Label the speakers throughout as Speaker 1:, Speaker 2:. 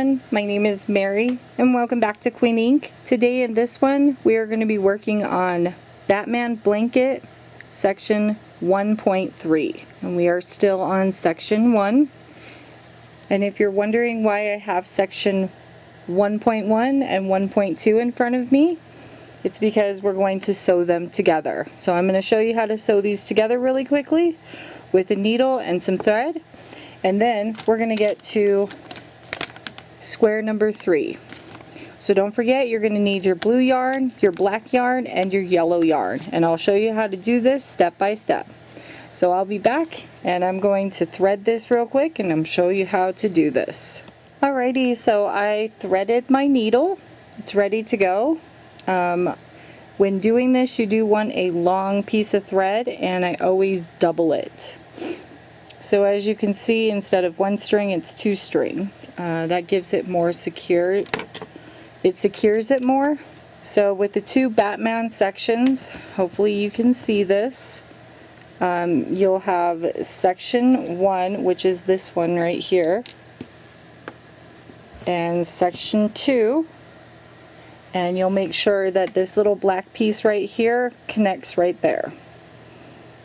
Speaker 1: My name is Mary and welcome back to Queen Ink. Today in this one we are going to be working on Batman Blanket section 1.3 and we are still on section 1. And if you're wondering why I have section 1.1 and 1.2 in front of me, it's because we're going to sew them together. So I'm going to show you how to sew these together really quickly with a needle and some thread, and then we're going to get to square number 3. So don't forget, you're going to need your blue yarn, your black yarn, and your yellow yarn, and I'll show you how to do this step by step. So I'll be back and I'm going to thread this real quick and I'm show you how to do this. Alrighty, so I threaded my needle. It's ready to go. When doing this, you do want a long piece of thread, and I always double it. So as you can see, instead of 1 string, it's 2 strings. That gives it more secure. It secures it more. So with the 2 Batman sections, hopefully you can see this. You'll have section 1, which is this one right here, and section 2. And you'll make sure that this little black piece right here connects right there.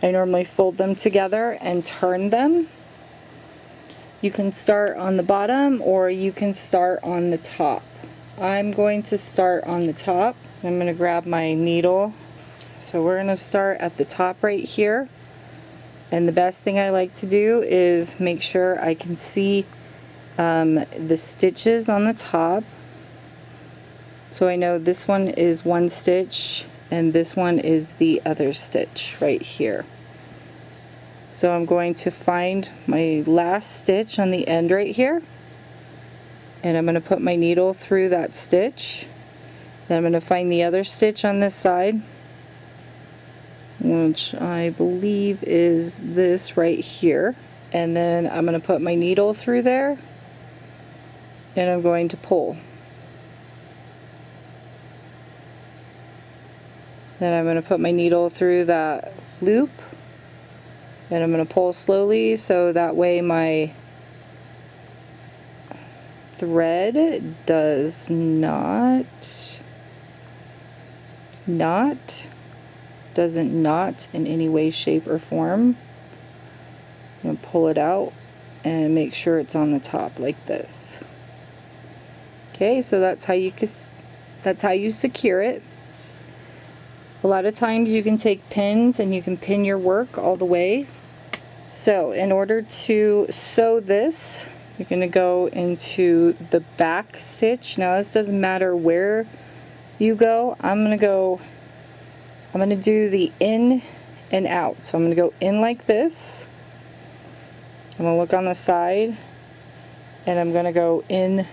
Speaker 1: I normally fold them together and turn them. You can start on the bottom or you can start on the top. I'm going to start on the top. I'm going to grab my needle. So we're going to start at the top right here. And the best thing I like to do is make sure I can see the stitches on the top. So I know this one is 1 stitch and this one is the other stitch right here. So I'm going to find my last stitch on the end right here, and I'm going to put my needle through that stitch. Then I'm going to find the other stitch on this side, which I believe is this right here, and then I'm going to put my needle through there and I'm going to pull. Then I'm going to put my needle through that loop and I'm going to pull slowly so that way my thread does doesn't knot in any way, shape, or form. I'm going to pull it out and make sure it's on the top like this. Okay, so that's how you secure it. A lot of times you can take pins and you can pin your work all the way. So in order to sew this, you're going to go into the back stitch. Now this doesn't matter where you go. I'm going to do the in and out. So I'm going to go in like this. I'm going to look on the side and I'm going to go in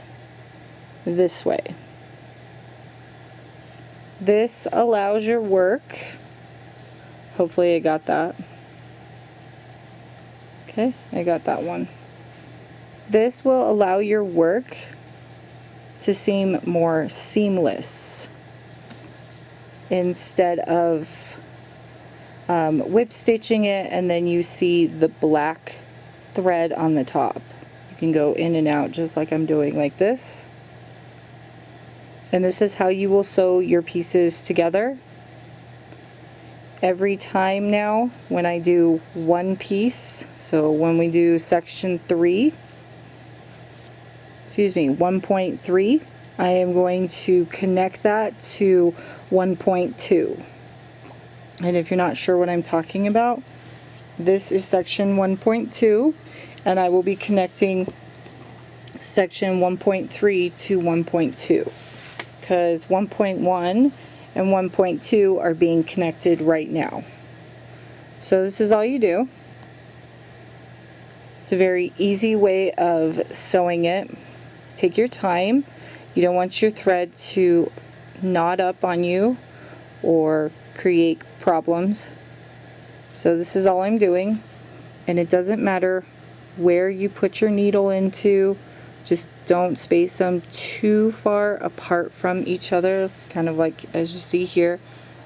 Speaker 1: this way. This allows your work, hopefully I got that. Okay, I got that one. This will allow your work to seem more seamless instead of whip stitching it and then you see the black thread on the top. You can go in and out just like I'm doing, like this. And this is how you will sew your pieces together. Every time now when I do one piece, so when we do section 3, excuse me, 1.3, I am going to connect that to 1.2. And if you're not sure what I'm talking about, this is section 1.2 and I will be connecting section 1.3 to 1.2. Because 1.1 and 1.2 are being connected right now. So this is all you do. It's a very easy way of sewing it. Take your time. You don't want your thread to knot up on you or create problems. So this is all I'm doing, and it doesn't matter where you put your needle into. Just don't space them too far apart from each other. It's kind of like, as you see here,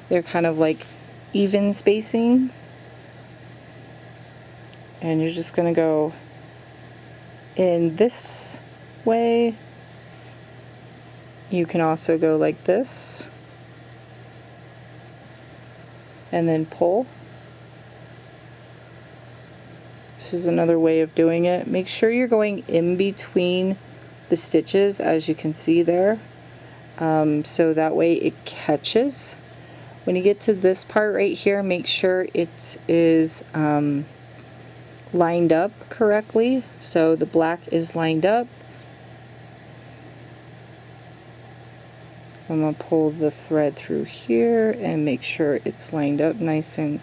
Speaker 1: they're kind of like even spacing. And you're just going to go in this way You can also go like this and then pull. This is another way of doing it. Make sure you're going in between the stitches, as you can see there, so that way it catches. When you get to this part right here, make sure it is lined up correctly. So the black is lined up. I'm going to pull the thread through here and make sure it's lined up nice and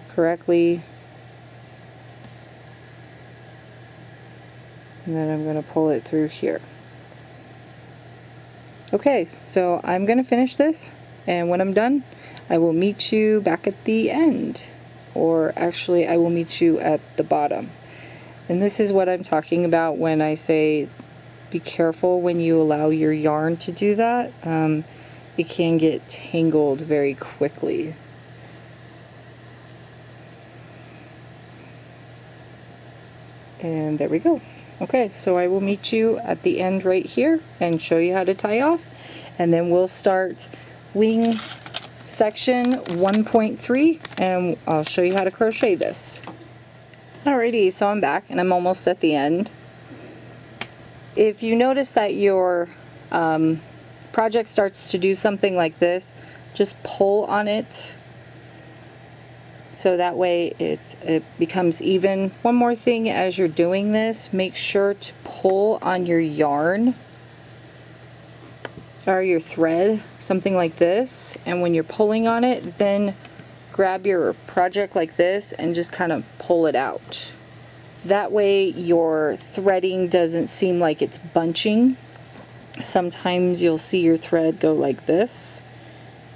Speaker 1: correctly. And then I'm going to pull it through here. Okay, so I'm going to finish this, and when I'm done, I will meet you back at the end. Or actually, I will meet you at the bottom. And this is what I'm talking about when I say be careful when you allow your yarn to do that. It can get tangled very quickly. And there we go. Okay, so I will meet you at the end right here and show you how to tie off, and then we'll start wing section 1.3 and I'll show you how to crochet this. Alrighty, so I'm back and I'm almost at the end. If you notice that your project starts to do something like this, just pull on it so that way it becomes even. One more thing as you're doing this, make sure to pull on your yarn or your thread, something like this, and when you're pulling on it, then grab your project like this and just kind of pull it out. That way your threading doesn't seem like it's bunching. Sometimes you'll see your thread go like this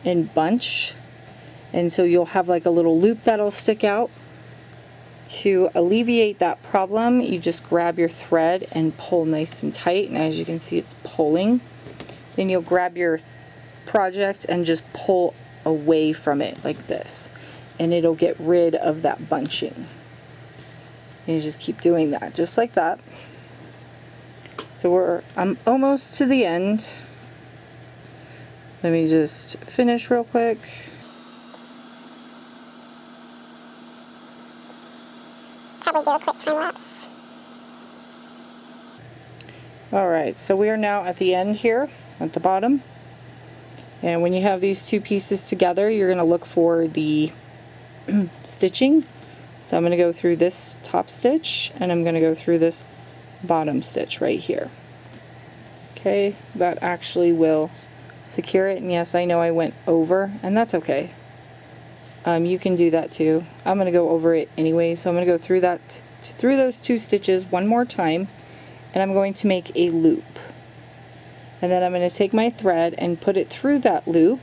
Speaker 1: and bunch, and so you'll have like a little loop that'll stick out. To alleviate that problem, you just grab your thread and pull nice and tight, and as you can see, it's pulling. Then you'll grab your project and just pull away from it like this, and it'll get rid of that bunching. And you just keep doing that, just like that. So I'm almost to the end. Let me just finish real quick.
Speaker 2: Probably do a quick time lapse.
Speaker 1: Alright, so we are now at the end here, at the bottom. And when you have these two pieces together, you're going to look for the stitching. So I'm going to go through this top stitch, and I'm going to go through this bottom stitch right here. Okay, that actually will secure it, and yes, I know I went over, and that's okay. You can do that too. I'm going to go over it anyway, so I'm going to go through that, through those two stitches one more time, and I'm going to make a loop. And then I'm going to take my thread and put it through that loop,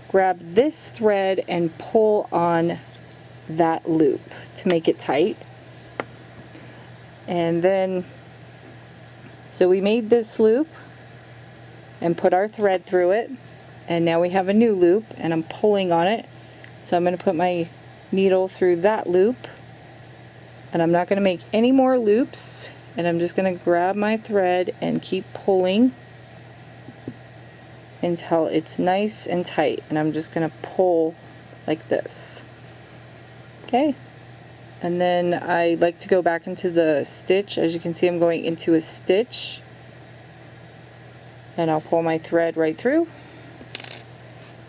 Speaker 1: grab this thread and pull on that loop to make it tight. And then, so we made this loop and put our thread through it, and now we have a new loop and I'm pulling on it. So I'm going to put my needle through that loop, and I'm not going to make any more loops, and I'm just going to grab my thread and keep pulling until it's nice and tight, and I'm just going to pull like this. Okay, and then I like to go back into the stitch. As you can see, I'm going into a stitch, and I'll pull my thread right through,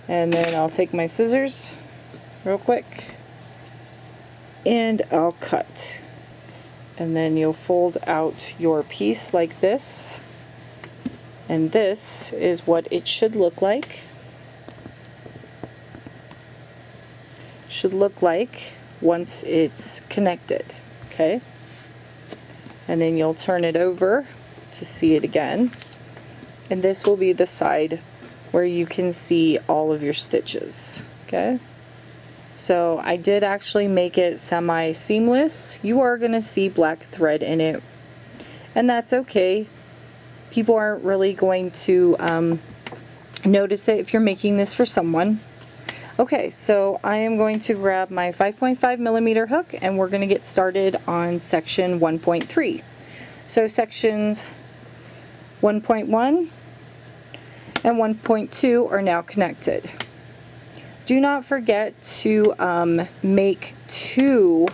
Speaker 1: and then I'll take my scissors real quick and I'll cut. And then you'll fold out your piece like this, and this is what it should look like. Should look like once it's connected. Okay, and then you'll turn it over to see it again, and this will be the side where you can see all of your stitches. Okay, so I did actually make it semi-seamless. You are going to see black thread in it, and that's okay. People aren't really going to notice it if you're making this for someone. Okay, so I am going to grab my 5.5 millimeter hook, and we're going to get started on section 1.3. So sections 1.1 and 1.2 are now connected. Do not forget to make 2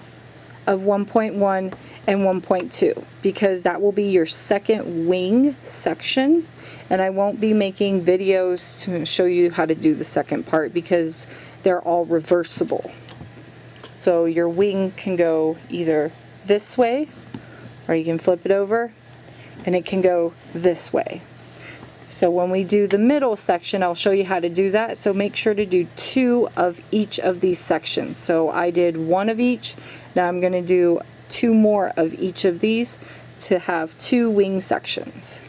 Speaker 1: of 1.1 and 1.2 because that will be your second wing section, and I won't be making videos to show you how to do the second part because they're all reversible. So your wing can go either this way or you can flip it over and it can go this way. So when we do the middle section, I'll show you how to do that. So make sure to do 2 of each of these sections. So I did 1 of each. Now I'm going to do 2 more of each of these to have 2 wing sections.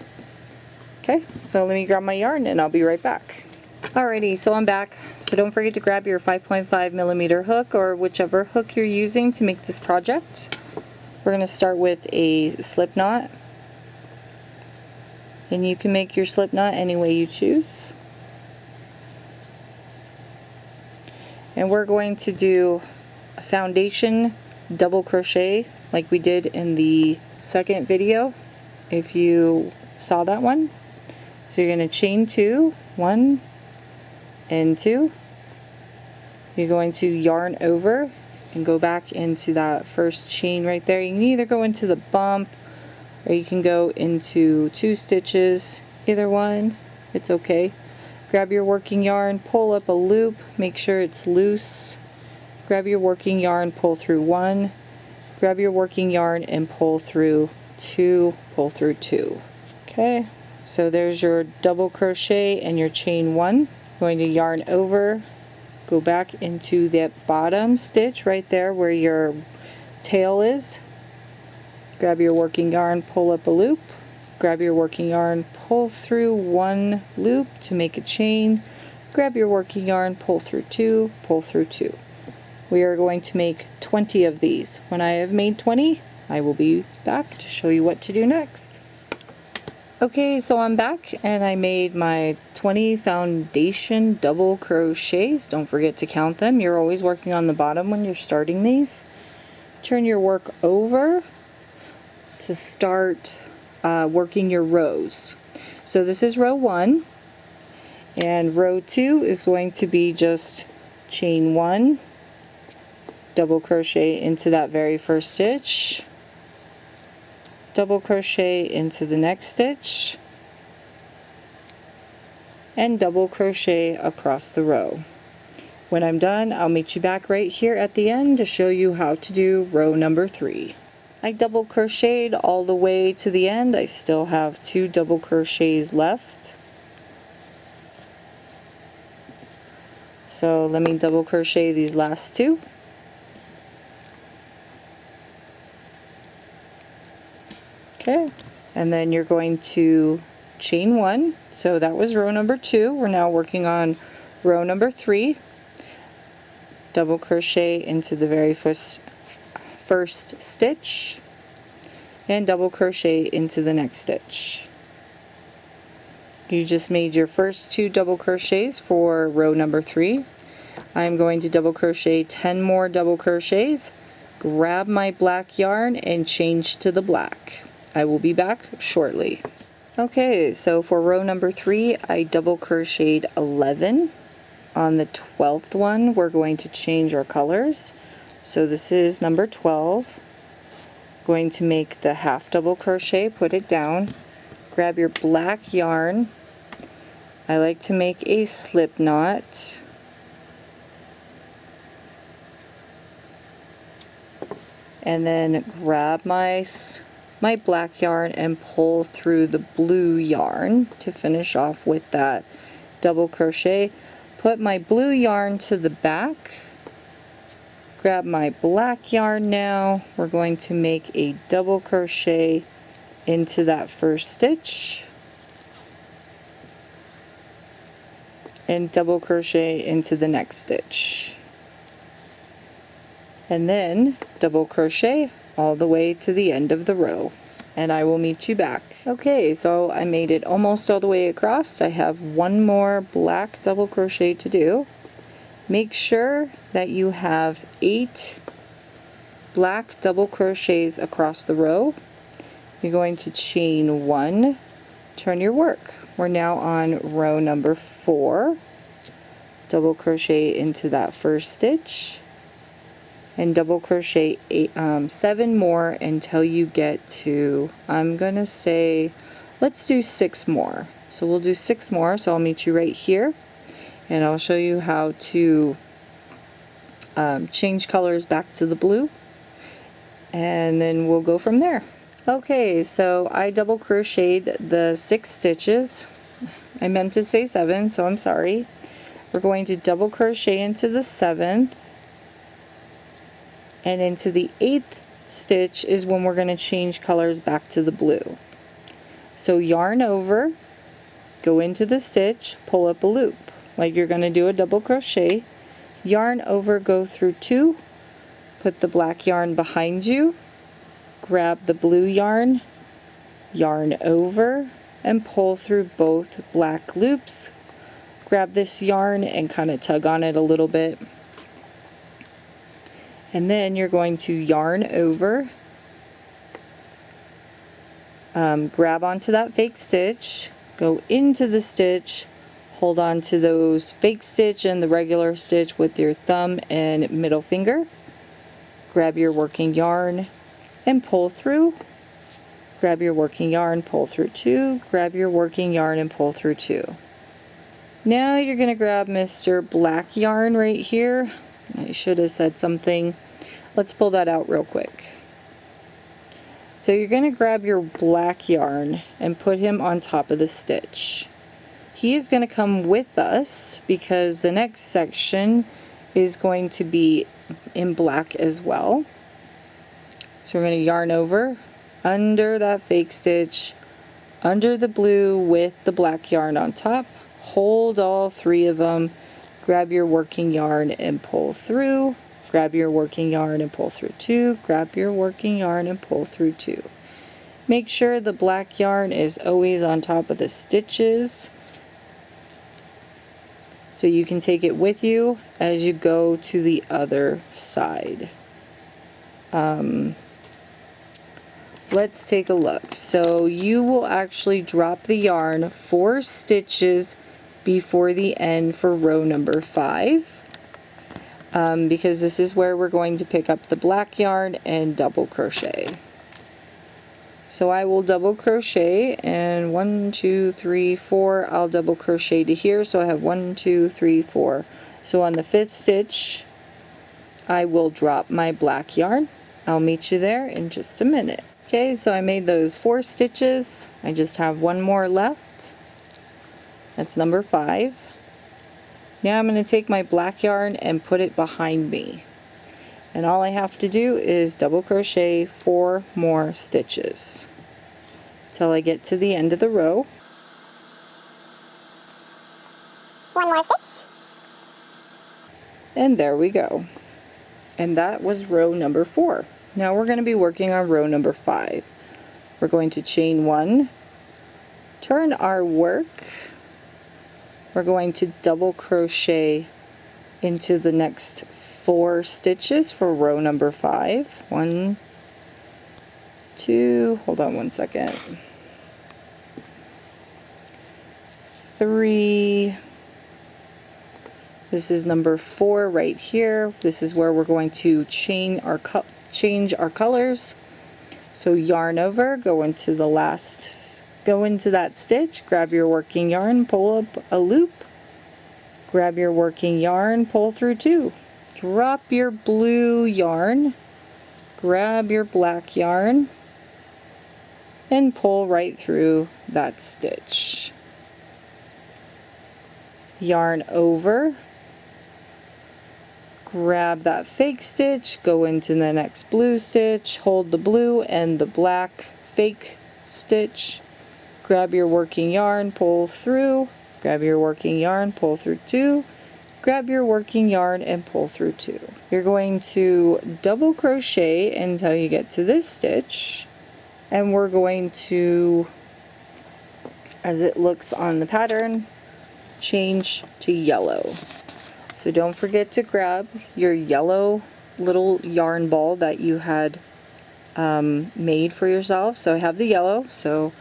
Speaker 1: Okay, so let me grab my yarn and I'll be right back. Alrighty, so I'm back. So don't forget to grab your 5.5mm hook or whichever hook you're using to make this project. We're going to start with a slip knot. And you can make your slip knot any way you choose. And we're going to do a foundation double crochet like we did in the second video, if you saw that one. So you're going to chain 2, 1 and 2. You're going to yarn over and go back into that first chain right there. You can either go into the bump or you can go into 2 stitches, either one, it's okay. Grab your working yarn, pull up a loop, make sure it's loose. Grab your working yarn, pull through 1. Grab your working yarn and pull through 2, pull through 2. Okay, so there's your double crochet and your chain 1. Going to yarn over, go back into that bottom stitch right there where your tail is. Grab your working yarn, pull up a loop, grab your working yarn, pull through 1 loop to make a chain, grab your working yarn, pull through 2, pull through 2. We are going to make 20 of these. When I have made 20, I will be back to show you what to do next. Okay, so I'm back and I made my 20 foundation double crochets. Don't forget to count them. You're always working on the bottom when you're starting these. Turn your work over to start working your rows. So this is row 1, and row 2 is going to be just chain 1, double crochet into that very first stitch, double crochet into the next stitch, and double crochet across the row. When I'm done, I'll meet you back right here at the end to show you how to do row number 3. I double crocheted all the way to the end. I still have 2 double crochets left. So let me double crochet these last 2. Okay, and then you're going to chain 1. So that was row number 2. We're now working on row number 3. Double crochet into the very first stitch and double crochet into the next stitch. You just made your first 2 double crochets for row number 3. I'm going to double crochet 10 more double crochets, grab my black yarn and change to the black. I will be back shortly. Okay, so for row number 3 I double crocheted 11. On the 12th one we're going to change our colors. So this is number 12. Going to make the half double crochet, put it down, grab your black yarn. I like to make a slip knot. And then grab my black yarn and pull through the blue yarn to finish off with that double crochet. Put my blue yarn to the back. Grab my black yarn now. We're going to make a double crochet into that first stitch and double crochet into the next stitch, and then double crochet all the way to the end of the row, and I will meet you back. Okay, so I made it almost all the way across. I have 1 more black double crochet to do. Make sure that you have 8 black double crochets across the row. You're going to chain 1, turn your work. We're now on row number 4. Double crochet into that first stitch and double crochet 7 more until you get to, I'm gonna say, let's do 6 more. So we'll do 6 more, so I'll meet you right here and I'll show you how to change colors back to the blue, and then we'll go from there. Okay, so I double crocheted the 6 stitches. I meant to say 7, so I'm sorry. We're going to double crochet into the 7th, and into the 8th stitch is when we're going to change colors back to the blue. So yarn over, go into the stitch, pull up a loop like you're going to do a double crochet, yarn over, go through 2, put the black yarn behind you, grab the blue yarn, yarn over, and pull through both black loops. Grab this yarn and kind of tug on it a little bit, and then you're going to yarn over, grab onto that fake stitch, go into the stitch, hold on to those fake stitch and the regular stitch with your thumb and middle finger, grab your working yarn and pull through, grab your working yarn, pull through 2, grab your working yarn and pull through 2. Now you're going to grab Mr. Black yarn right here. I should have said something. Let's pull that out real quick. So you're going to grab your black yarn and put him on top of the stitch. He is going to come with us because the next section is going to be in black as well. So we're going to yarn over under that fake stitch, under the blue with the black yarn on top, hold all 3 of them, grab your working yarn and pull through, grab your working yarn and pull through 2, grab your working yarn and pull through 2. Make sure the black yarn is always on top of the stitches so you can take it with you as you go to the other side. Let's take a look. So you will actually drop the yarn 4 stitches before the end for row number 5, because this is where we're going to pick up the black yarn and double crochet. So I will double crochet, and 1, 2, 3, 4, I'll double crochet to here, so I have 1, 2, 3, 4. So on the 5th stitch I will drop my black yarn. I'll meet you there in just a minute. Okay, so I made those 4 stitches. I just have 1 more left. That's number 5. Now I'm going to take my black yarn and put it behind me. And all I have to do is double crochet 4 more stitches till I get to the end of the row.
Speaker 2: 1 more stitch.
Speaker 1: And there we go. And that was row number 4. Now we're going to be working on row number 5. We're going to chain 1, turn our work, we're going to double crochet into the next 4 stitches for row number 5. 1, 2, hold on one second, 3, this is number 4 right here. This is where we're going to change our colors. So yarn over, go into that stitch, grab your working yarn, pull up a loop, grab your working yarn, pull through 2, drop your blue yarn, grab your black yarn, and pull right through that stitch. Yarn over, grab that fake stitch, go into the next blue stitch, hold the blue and the black fake stitch, grab your working yarn, pull through, grab your working yarn, pull through 2, grab your working yarn and pull through 2. You're going to double crochet until you get to this stitch, and we're going to, as it looks on the pattern, change to yellow. So don't forget to grab your yellow little yarn ball that you had made for yourself. So I have the yellow, so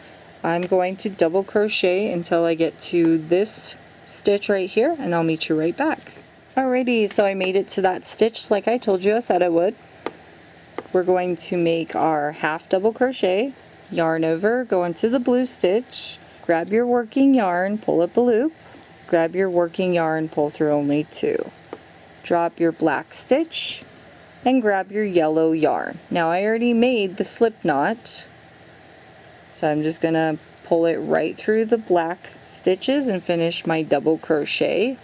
Speaker 1: I'm going to double crochet until I get to this stitch right here, and I'll meet you right back. Alrighty, so I made it to that stitch like I told you I said I would. We're going to make our half double crochet, yarn over, go into the blue stitch, grab your working yarn, pull up a loop, grab your working yarn, pull through only 2. Drop your black stitch and grab your yellow yarn. Now I already made the slip knot, so I'm just gonna pull it right through the black stitches and finish my double crochet.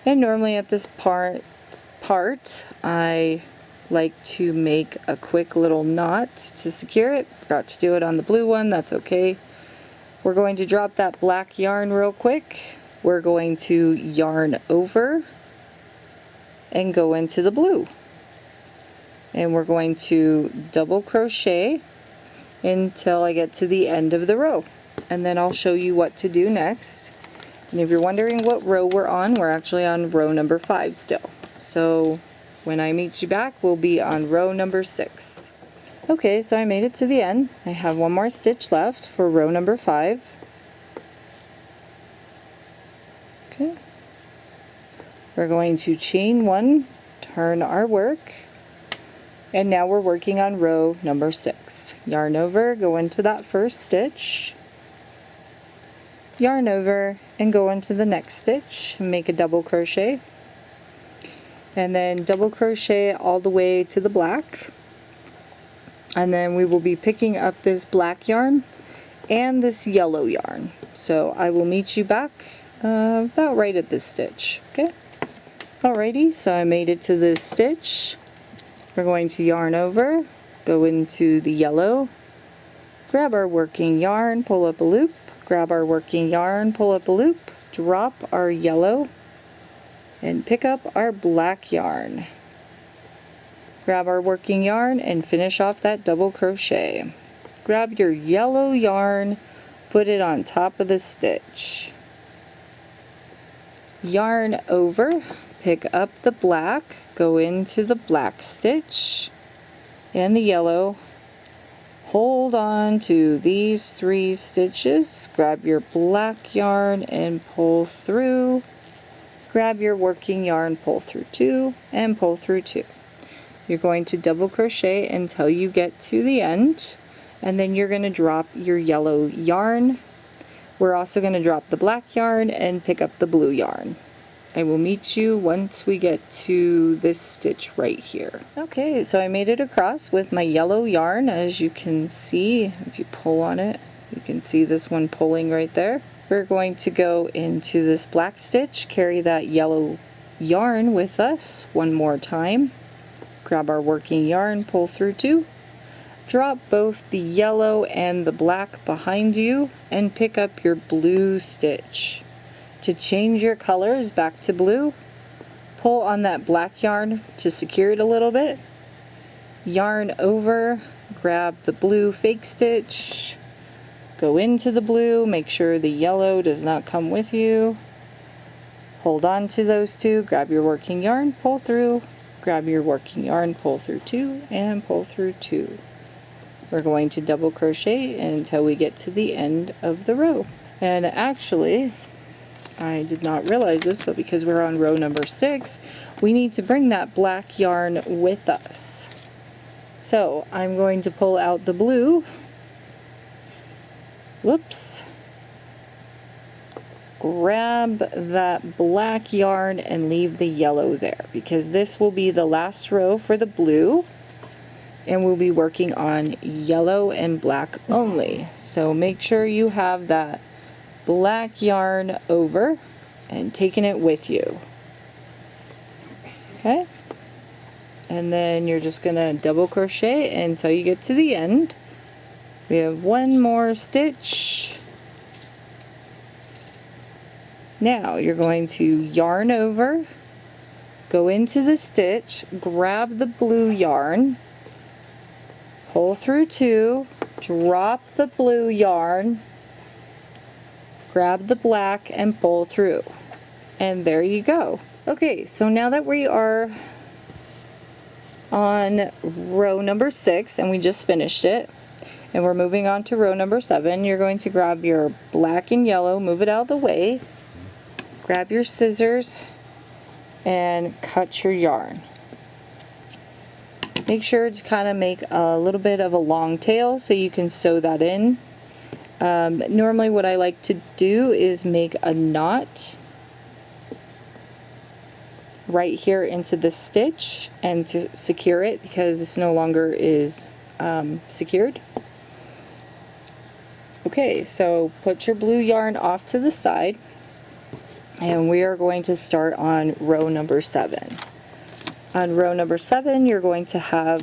Speaker 1: And normally at this part I like to make a quick little knot to secure it. Forgot to do it on the blue one, that's okay. We're going to drop that black yarn real quick. We're going to yarn over and go into the blue. And we're going to double crochet until I get to the end of the row. And then I'll show you what to do next. And if you're wondering what row we're on, we're actually on row number 5 still. So when I meet you back, we'll be on row number 6. Okay, so I made it to the end. I have one more stitch left for row number 5. Okay. We're going to chain 1, turn our work, and now we're working on row number 6. Yarn over, go into that first stitch, yarn over, and go into the next stitch and make a double crochet, and then double crochet all the way to the black, and then we will be picking up this black yarn and this yellow yarn. So I will meet you back about right at this stitch. Okay. Alrighty, so I made it to this stitch. We're going to yarn over, go into the yellow, grab our working yarn, pull up a loop, grab our working yarn, pull up a loop, drop our yellow, and pick up our black yarn. Grab our working yarn and finish off that double crochet. Grab your yellow yarn, put it on top of the stitch. Yarn over, pick up the black, go into the black stitch and the yellow. Hold on to these 3 stitches, grab your black yarn and pull through. Grab your working yarn, pull through 2 and pull through 2. You're going to double crochet until you get to the end, and then you're going to drop your yellow yarn. We're also going to drop the black yarn and pick up the blue yarn. I will meet you once we get to this stitch right here. Okay, so I made it across with my yellow yarn. As you can see, if you pull on it, you can see this one pulling right there. We're going to go into this black stitch, carry that yellow yarn with us one more time. Grab our working yarn, pull through 2. Drop both the yellow and the black behind you and pick up your blue stitch. To change your colors back to blue, pull on that black yarn to secure it a little bit. Yarn over, grab the blue fake stitch, go into the blue, make sure the yellow does not come with you. Hold on to those 2, grab your working yarn, pull through, grab your working yarn, pull through 2, and pull through 2. We're going to double crochet until we get to the end of the row. And actually, I did not realize this, but because we're on row number 6, we need to bring that black yarn with us. So I'm going to pull out the blue. Whoops. Grab that black yarn and leave the yellow there, because this will be the last row for the blue, and we'll be working on yellow and black only. So make sure you have that black yarn over and taking it with you. Okay, and then you're just gonna double crochet until you get to the end. We have one more stitch. Now you're going to yarn over, go into the stitch, grab the blue yarn, pull through 2, drop the blue yarn, grab the black and pull through, and there you go. Okay, so now that we are on row number 6 and we just finished it, And we're moving on to row number 7. You're going to grab your black and yellow, move it out of the way, grab your scissors, and cut your yarn. Make sure to kind of make a little bit of a long tail so you can sew that in. Normally what I like to do is make a knot right here into the stitch and to secure it because this no longer is secured. Okay, so put your blue yarn off to the side and we are going to start on row number 7. On row number 7 you're going to have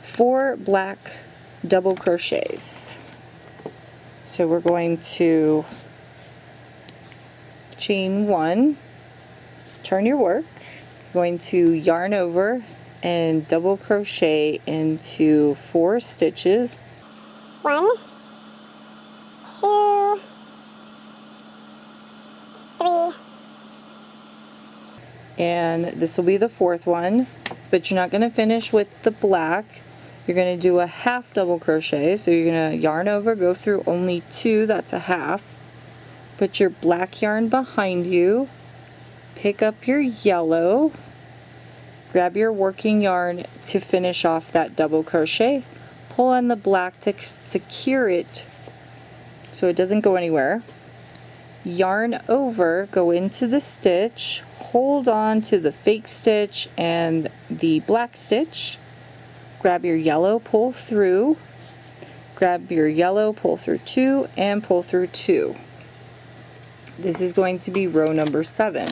Speaker 1: 4 black double crochets. So we're going to chain 1, turn your work, going to yarn over and double crochet into 4 stitches.
Speaker 2: 1, 2, 3.
Speaker 1: And this will be the 4th one, but you're not going to finish with the black. You're going to do a half double crochet, so you're going to yarn over, go through only 2, that's a half. Put your black yarn behind you, pick up your yellow, grab your working yarn to finish off that double crochet, pull on the black to secure it so it doesn't go anywhere. Yarn over, go into the stitch, hold on to the fake stitch and the black stitch, grab your yellow, pull through, grab your yellow, pull through 2, and pull through 2. This is going to be row number 7.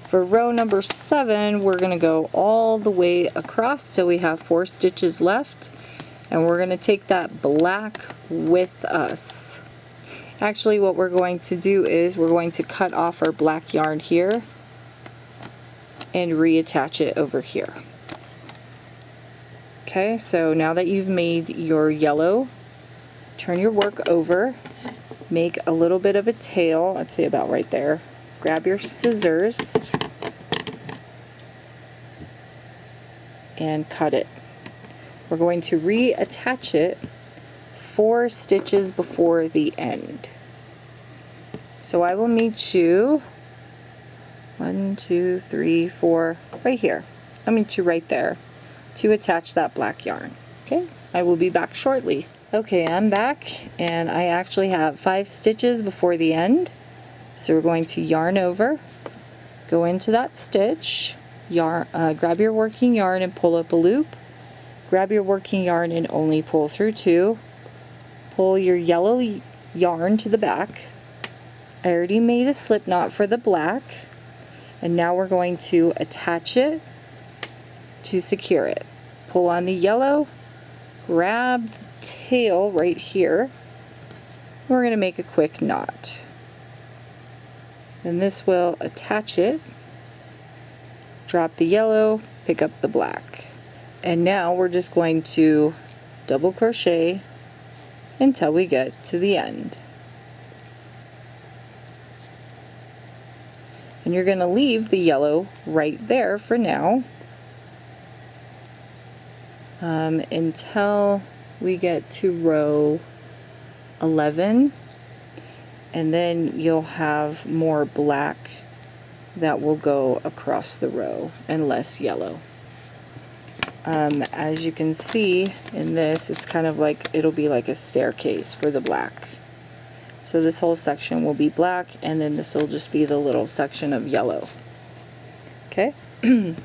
Speaker 1: For row number 7, we're going to go all the way across till we have 4 stitches left, and we're going to take that black with us. Actually, what we're going to do is we're going to cut off our black yarn here and reattach it over here. Okay, so now that you've made your yellow, turn your work over, make a little bit of a tail, I'd say about right there. Grab your scissors and cut it. We're going to reattach it 4 stitches before the end. So I will meet you 1, 2, 3, 4 right here. I'll meet you right there to attach that black yarn. Okay, I will be back shortly. Okay, I'm back and I actually have 5 stitches before the end. So we're going to yarn over, go into that stitch, grab your working yarn and pull up a loop, grab your working yarn and only pull through 2, pull your yellow yarn to the back. I already made a slip knot for the black, and now we're going to attach it to secure it. Pull on the yellow, grab the tail right here, we're going to make a quick knot. And this will attach it, drop the yellow, pick up the black. And now we're just going to double crochet until we get to the end. And you're going to leave the yellow right there for now until we get to row 11, and then you'll have more black that will go across the row and less yellow. As you can see in this, it's kind of like, it'll be like a staircase for the black. So this whole section will be black, and then this will just be the little section of yellow. Okay,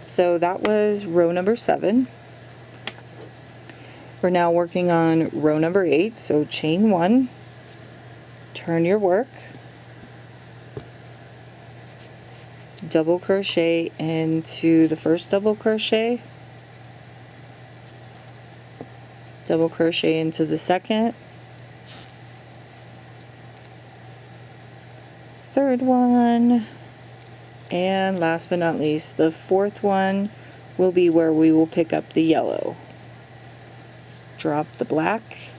Speaker 1: so that was row number 7. We're now working on row number 8, so chain 1, turn your work, double crochet into the first double crochet, double crochet into the second, third one, and last but not least, the 4th one will be where we will pick up the yellow. Drop the black,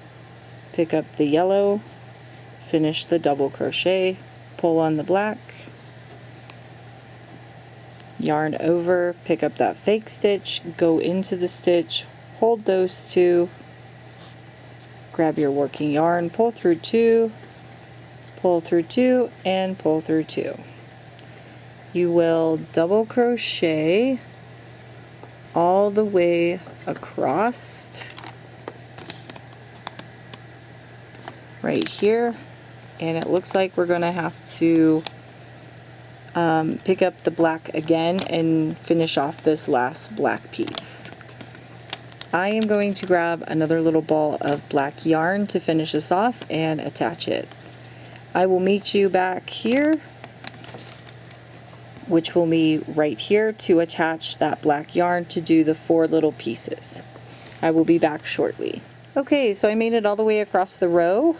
Speaker 1: pick up the yellow, finish the double crochet, pull on the black, yarn over, pick up that fake stitch, go into the stitch, hold those 2, grab your working yarn, pull through 2, pull through 2, and pull through 2. You will double crochet all the way across right here, and it looks like we're gonna have to pick up the black again and finish off this last black piece. I am going to grab another little ball of black yarn to finish this off and attach it. I will meet you back here, which will be right here, to attach that black yarn to do the 4 little pieces. I will be back shortly. Okay, so I made it all the way across the row,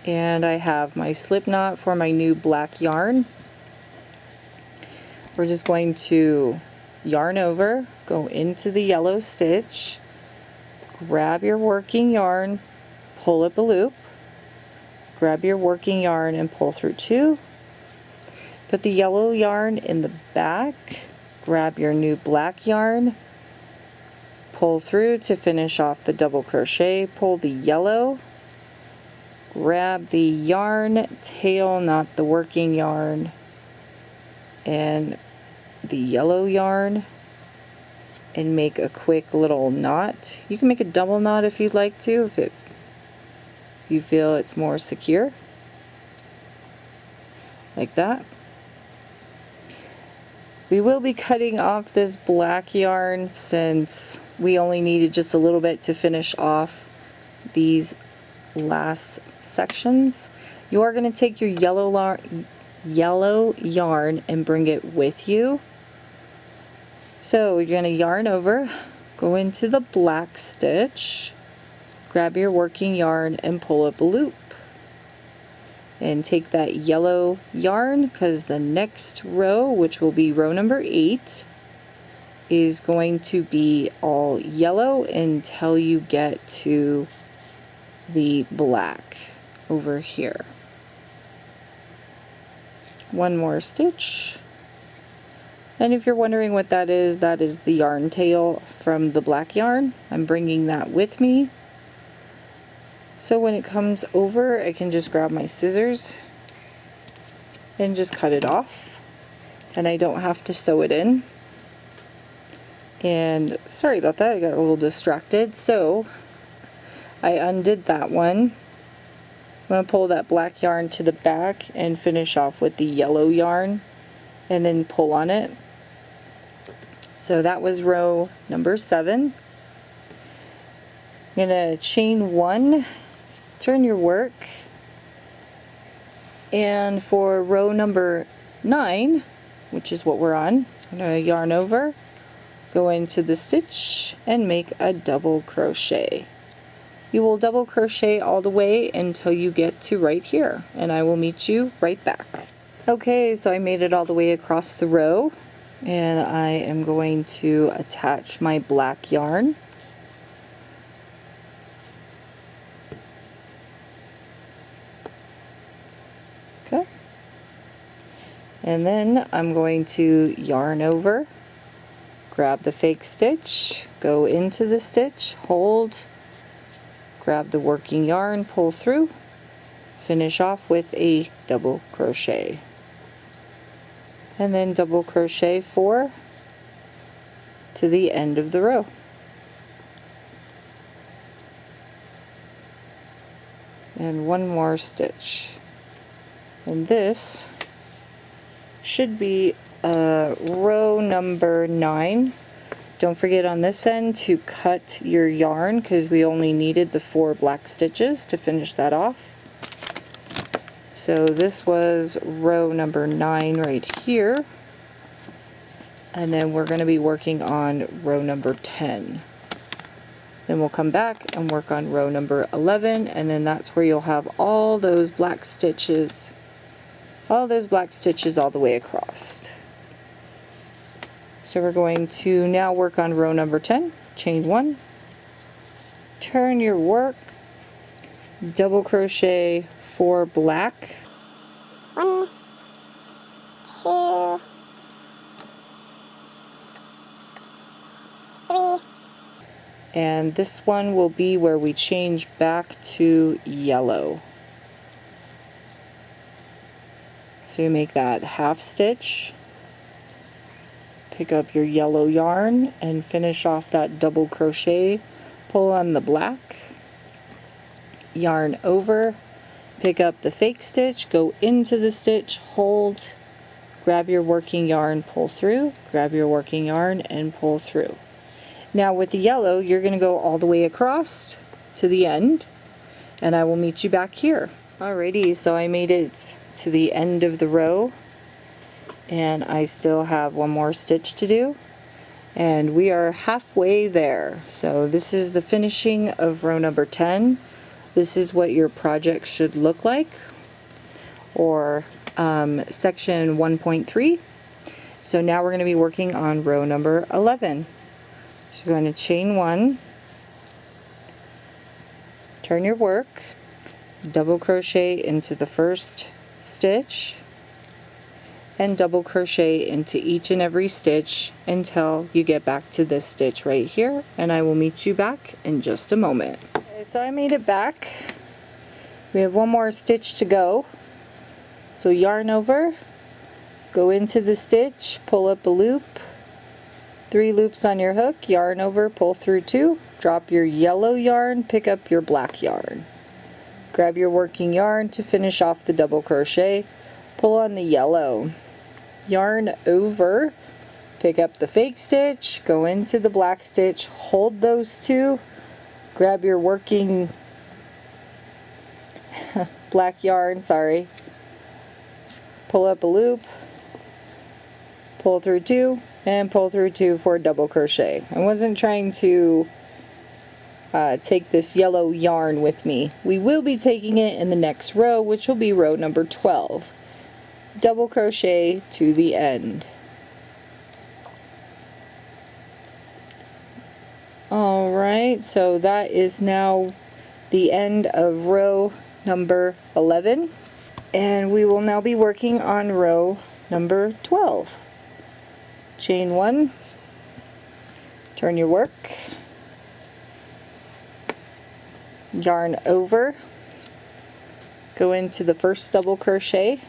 Speaker 1: and I have my slip knot for my new black yarn. We're just going to yarn over, go into the yellow stitch, grab your working yarn, pull up a loop, grab your working yarn and pull through 2, put the yellow yarn in the back, grab your new black yarn, pull through to finish off the double crochet, pull the yellow, grab the yarn tail, not the working yarn, and the yellow yarn, and make a quick little knot. You can make a double knot if you'd like to, if you feel it's more secure, like that. We will be cutting off this black yarn since we only needed just a little bit to finish off these last sections. You are going to take your yellow yarn and bring it with you. So you're going to yarn over, go into the black stitch, grab your working yarn and pull up a loop. And take that yellow yarn, because the next row, which will be row number 8, is going to be all yellow until you get to the black over here. One more stitch. And if you're wondering what that is the yarn tail from the black yarn. I'm bringing that with me. So when it comes over, I can just grab my scissors and just cut it off. And I don't have to sew it in. And sorry about that, I got a little distracted. So I undid that one. I'm going to pull that black yarn to the back and finish off with the yellow yarn and then pull on it. So that was row number 7. I'm going to chain 1, turn your work, and for row number 9, which is what we're on, I'm going to yarn over, go into the stitch and make a double crochet. You will double crochet all the way until you get to right here, and I will meet you right back. Okay, so I made it all the way across the row, and I am going to attach my black yarn. Okay. And then I'm going to yarn over, grab the fake stitch, go into the stitch, hold, grab the working yarn, pull through, finish off with a double crochet. And then double crochet 4 to the end of the row. And one more stitch. And this should be row number 9. Don't forget on this end to cut your yarn, because we only needed the 4 black stitches to finish that off. So this was row number 9 right here, and then we're going to be working on row number 10. Then we'll come back and work on row number 11, and then that's where you'll have all those black stitches, all the way across. So we're going to now work on row number 10, chain 1, turn your work, double crochet 4 black,
Speaker 2: 1, 2, 3,
Speaker 1: And this one will be where we change back to yellow. So you make that half stitch, pick up your yellow yarn and finish off that double crochet, pull on the black, yarn over, pick up the fake stitch, go into the stitch, hold, grab your working yarn, pull through, grab your working yarn and pull through. Now with the yellow, you're going to go all the way across to the end, and I will meet you back here. Alrighty, so I made it to the end of the row, and I still have one more stitch to do, and we are halfway there. So this is the finishing of row number 10. This is what your project should look like, or section 1.3. So now we're going to be working on row number 11. So you're going to chain 1, turn your work, double crochet into the first stitch, and double crochet into each and every stitch until you get back to this stitch right here, and I will meet you back in just a moment. Okay, so I made it back. We have one more stitch to go. So yarn over, go into the stitch, pull up a loop, 3 loops on your hook, yarn over, pull through 2, drop your yellow yarn, pick up your black yarn. Grab your working yarn to finish off the double crochet, pull on the yellow, yarn over, pick up the fake stitch, go into the black stitch, hold those 2, grab your working black yarn, pull up a loop, pull through 2, and pull through 2 for a double crochet. I wasn't trying to take this yellow yarn with me. We will be taking it in the next row, which will be row number 12. Double crochet to the end. Alright, so that is now the end of row number 11, and we will now be working on row number 12. Chain 1, turn your work, yarn over, go into the first double crochet,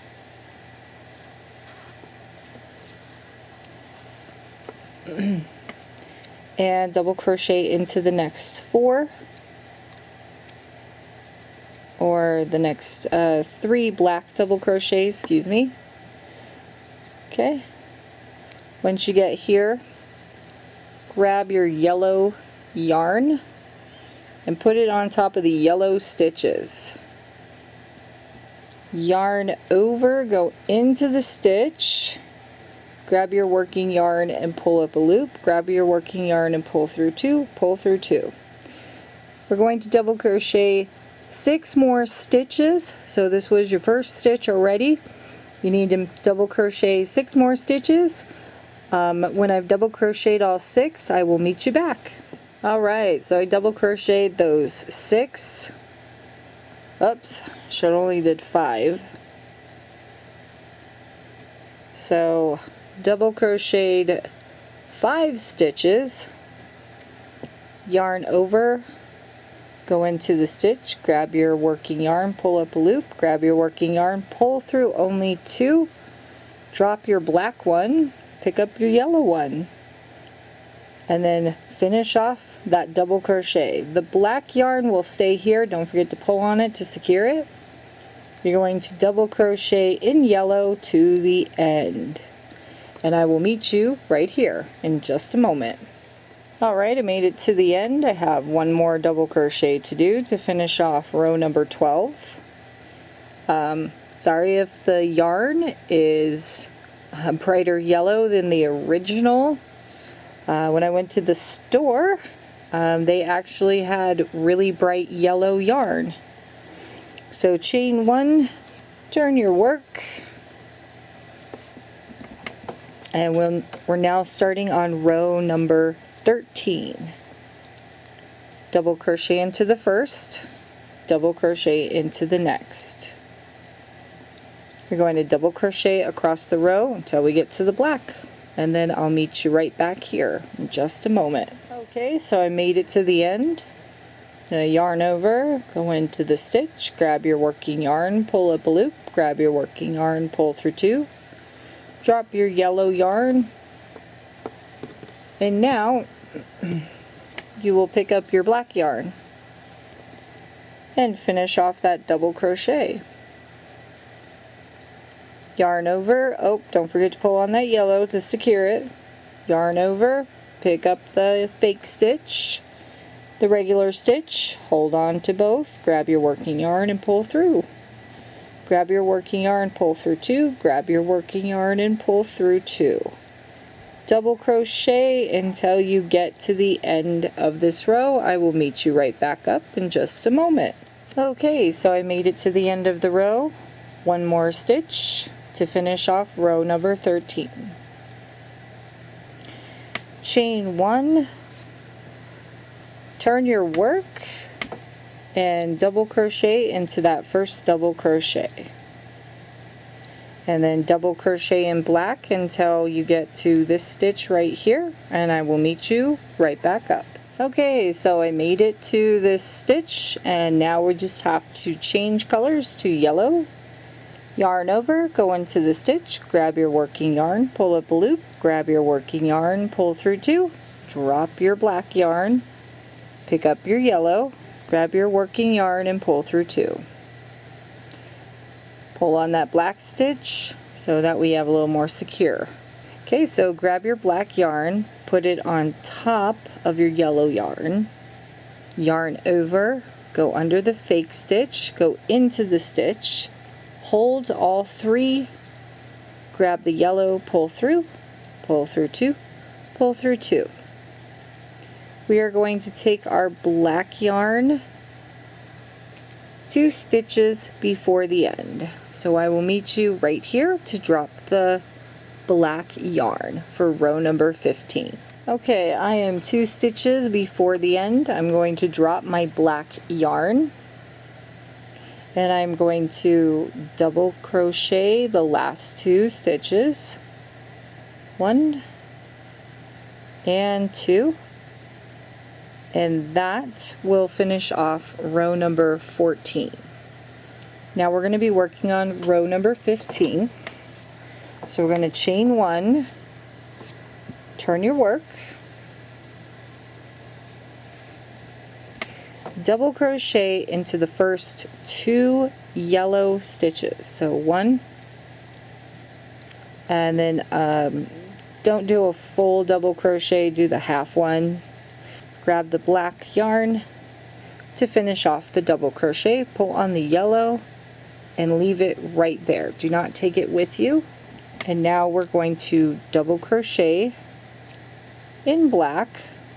Speaker 1: and double crochet into the next 4, or the next 3 black double crochets, excuse me. Okay. Once you get here, grab your yellow yarn and put it on top of the yellow stitches. Yarn over, go into the stitch, grab your working yarn and pull up a loop, grab your working yarn and pull through 2, pull through 2. We're going to double crochet 6 more stitches. So this was your first stitch already. You need to double crochet 6 more stitches. When I've double crocheted all 6, I will meet you back. Alright, so I double crocheted those 6. Oops, should only did 5. So double crocheted 5 stitches, yarn over, go into the stitch, grab your working yarn, pull up a loop, grab your working yarn, pull through only 2, drop your black one, pick up your yellow one, and then finish off that double crochet. The black yarn will stay here, don't forget to pull on it to secure it. You're going to double crochet in yellow to the end, and I will meet you right here in just a moment. Alright, I made it to the end. I have one more double crochet to do to finish off row number 12. Sorry if the yarn is a brighter yellow than the original. When I went to the store, they actually had really bright yellow yarn. So chain 1, turn your work, and we're now starting on row number 13. Double crochet into the first, double crochet into the next. You're going to double crochet across the row until we get to the black, and then I'll meet you right back here in just a moment. Okay, so I made it to the end. Now yarn over, go into the stitch, grab your working yarn, pull up a loop, grab your working yarn, pull through 2, drop your yellow yarn, and now you will pick up your black yarn and finish off that double crochet. Yarn over, oh, don't forget to pull on that yellow to secure it. Yarn over, pick up the fake stitch, the regular stitch, hold on to both, grab your working yarn and pull through. Grab your working yarn, pull through 2, grab your working yarn and pull through 2. Double crochet until you get to the end of this row. I will meet you right back up in just a moment. Okay, so I made it to the end of the row. One more stitch to finish off row number 13. Chain 1, turn your work and double crochet into that first double crochet, and then double crochet in black until you get to this stitch right here, and I will meet you right back up. Okay, so I made it to this stitch, and now we just have to change colors to yellow. Yarn over, go into the stitch, grab your working yarn, pull up a loop, grab your working yarn, pull through 2, drop your black yarn, pick up your yellow, grab your working yarn and pull through 2. Pull on that black stitch so that we have a little more secure. Okay, so grab your black yarn, put it on top of your yellow yarn, yarn over, go under the fake stitch, go into the stitch, hold all 3, grab the yellow, pull through 2, pull through 2. We are going to take our black yarn 2 stitches before the end. So I will meet you right here to drop the black yarn for row number 15. Okay, I am 2 stitches before the end. I'm going to drop my black yarn, and I'm going to double crochet the last 2 stitches. 1 and 2. And that will finish off row number 14. Now we're going to be working on row number 15. So we're going to chain 1, turn your work, double crochet into the first 2 yellow stitches. So 1, and then don't do a full double crochet, do the half one. Grab the black yarn to finish off the double crochet, pull on the yellow and leave it right there. Do not take it with you. And now we're going to double crochet in black.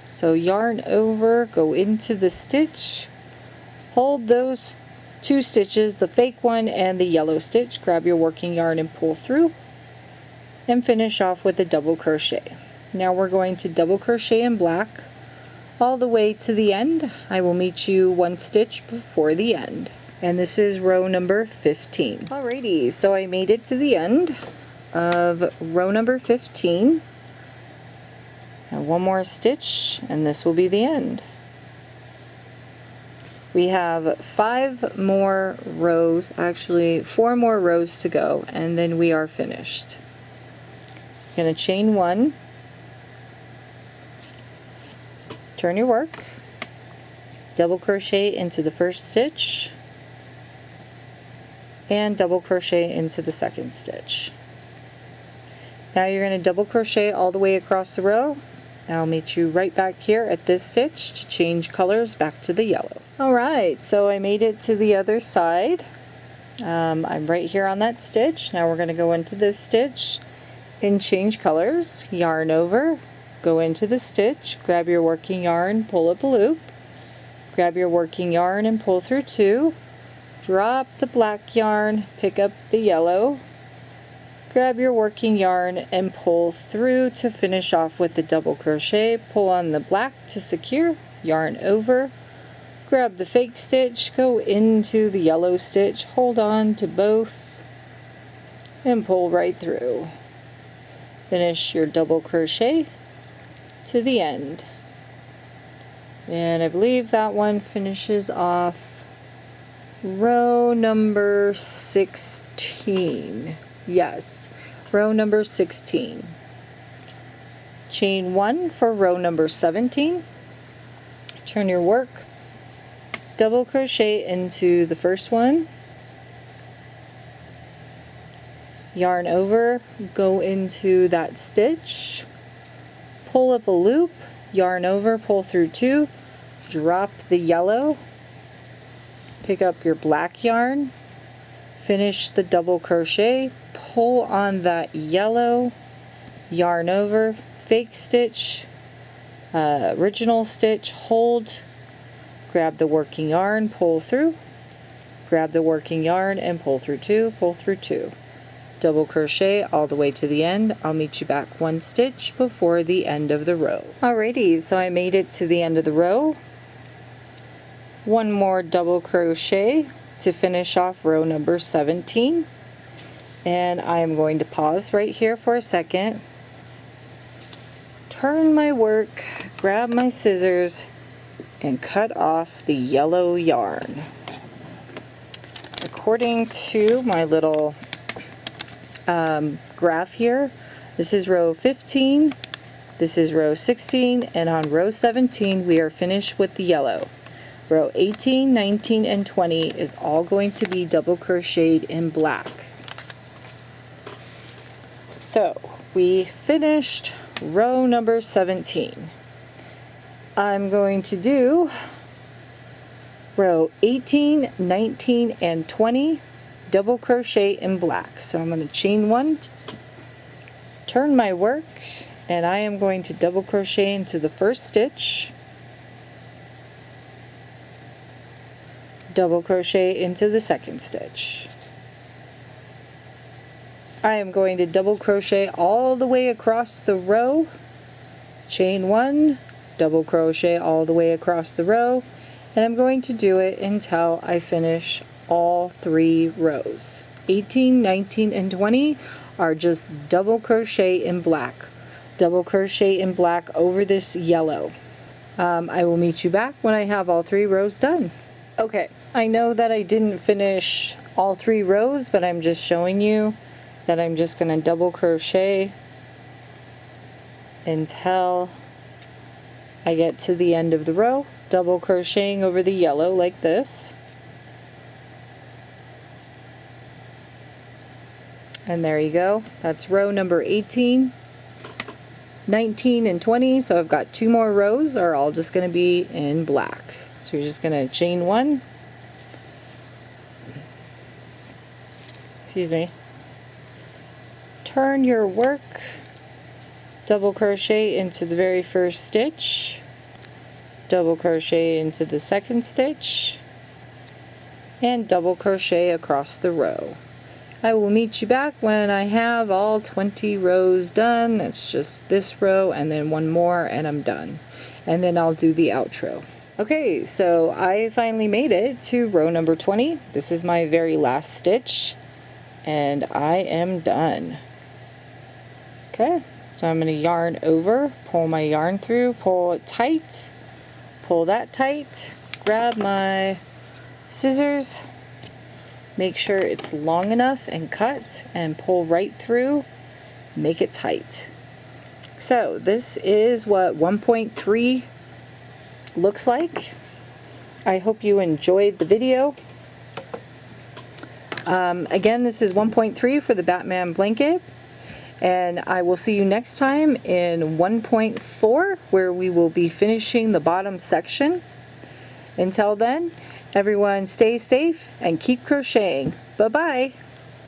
Speaker 1: So yarn over, go into the stitch, hold those 2 stitches, the fake one and the yellow stitch, grab your working yarn and pull through, and finish off with a double crochet. Now we're going to double crochet in black all the way to the end. I will meet you 1 stitch before the end. And this is row number 15. Alrighty, so I made it to the end of row number 15. And 1 more stitch and this will be the end. We have 5 more rows, actually 4 more rows to go, and then we are finished. I'm going to chain 1, turn your work, double crochet into the first stitch, and double crochet into the second stitch. Now you're going to double crochet all the way across the row. I'll meet you right back here at this stitch to change colors back to the yellow. Alright, so I made it to the other side. I'm right here on that stitch. Now we're going to go into this stitch and change colors. Yarn over, go into the stitch, grab your working yarn, pull up a loop, grab your working yarn and pull through 2, drop the black yarn, pick up the yellow, grab your working yarn and pull through to finish off with the double crochet. Pull on the black to secure, yarn over, grab the fake stitch, go into the yellow stitch, hold on to both and pull right through. Finish your double crochet to the end. And I believe that one finishes off row number 16. Yes, row number 16. Chain 1 for row number 17. Turn your work, double crochet into the first one, yarn over, go into that stitch, pull up a loop, yarn over, pull through 2, drop the yellow, pick up your black yarn, finish the double crochet, pull on that yellow, yarn over, fake stitch, original stitch, hold, grab the working yarn, pull through, grab the working yarn and pull through 2, pull through 2. Double crochet all the way to the end. I'll meet you back one stitch before the end of the row. Alrighty, so I made it to the end of the row. One more double crochet to finish off row number 17. And I am going to pause right here for a second. Turn my work, grab my scissors, and cut off the yellow yarn. According to my little graph here, this is row 15, this is row 16, and on row 17 we are finished with the yellow. Row 18, 19, and 20 is all going to be double crocheted in black. So we finished row number 17. I'm going to do row 18, 19, and 20 double crochet in black. So I'm going to chain 1, turn my work, and I am going to double crochet into the first stitch, double crochet into the second stitch. I am going to double crochet all the way across the row, chain 1, double crochet all the way across the row, and I'm going to do it until I finish all 3 rows. 18, 19, and 20 are just double crochet in black. Double crochet in black over this yellow. I will meet you back when I have all 3 rows done. Okay, I know that I didn't finish all 3 rows, but I'm just showing you that I'm just going to double crochet until I get to the end of the row, double crocheting over the yellow like this. And there you go. That's row number 18, 19, and 20. So I've got 2 more rows are all just going to be in black. So you're just going to chain 1. Excuse me. Turn your work, double crochet into the very first stitch, double crochet into the second stitch, and double crochet across the row. I will meet you back when I have all 20 rows done. That's just this row and then 1 more and I'm done. And then I'll do the outro. Okay, so I finally made it to row number 20. This is my very last stitch and I am done. Okay, so I'm going to yarn over, pull my yarn through, pull it tight, pull that tight, grab my scissors, make sure it's long enough and cut, and pull right through, make it tight. So this is what 1.3 looks like. I hope you enjoyed the video. Again, this is 1.3 for the Batman blanket. And I will see you next time in 1.4 where we will be finishing the bottom section. Until then, everyone stay safe and keep crocheting. Bye-bye.